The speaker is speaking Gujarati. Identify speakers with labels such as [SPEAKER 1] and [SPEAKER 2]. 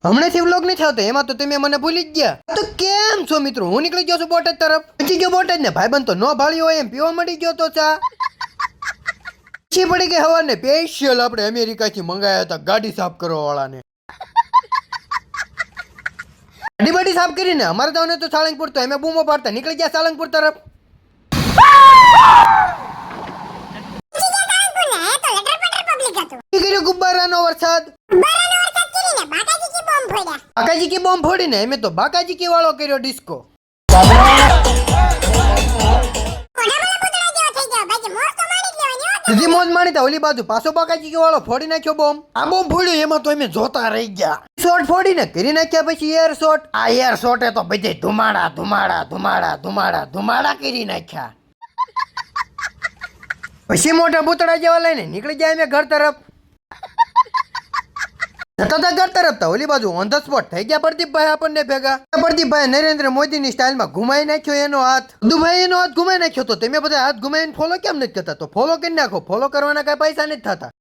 [SPEAKER 1] હમણાંથી વ્લોગ નથી આવતો એમાં તો તમે મને ભૂલી જ ગયા. તો કેમ છો મિત્રો? હું નીકળી ગયો છું બોટાદ તરફ. પછી ગયો બોટાદ ને ભાઈબંધ તો નો ભાળ્યો હોય એમ પીવા મળી ગયો તો ચા. પછી પડી ગઈ હવાને સ્પેશિયલ આપણે અમેરિકાથી મંગાયા હતા ગાડી સાફ કરવા વાળાને. ગાડી બાડી સાફ કરીને અમારે જવાનું તો સાળંગપુર, તો અમે બૂમો પાડતા નીકળી ગયા સાળંગપુર તરફ. ગુબ્બારાનો વરસાદ, બાકાજી કી બોમ્બ ફોડીને અમે તો બાકાજી કી વાળો કર્યો ડિસ્કો. હજી મોજ માણી તા ઓલી બાજુ પાછો બાકાજી કી વાળો ફોડી નાખ્યો બોમ્બ. આ બોમ્બ ફોડ્યો એમાં તો અમે જોતા રહી ગયા. શોટ ફોડીને કરી નાખ્યા પછી એર શોટ. આ એર શોટે તો બધે ધુમાડા ધુમાડા ધુમાડા ધુમાડા ધુમાડા કરી નાખ્યા. પછી મોટા ભૂતડા જેવા લઈને નીકળી જાય અમે ઘર તરફ. જતા ઘર તરફ તા ઓલી બાજુ ઓન ધ સ્પોટ થઈ ગયા પ્રદીપભાઈ આપણને ભેગા. પ્રદીપભાઈ નરેન્દ્ર મોદીની સ્ટાઇલમાં ઘુમાઈ નાખ્યો એનો હાથ. દુભાઈ એનો હાથ ઘુમાઈ નાખ્યો. તો તમે બધા હાથ ઘુમાઈને ફોલો કેમ નથી કરતા? તો ફોલો કરી નાખો. ફોલો કરવાના કઈ પૈસા નથી થતા.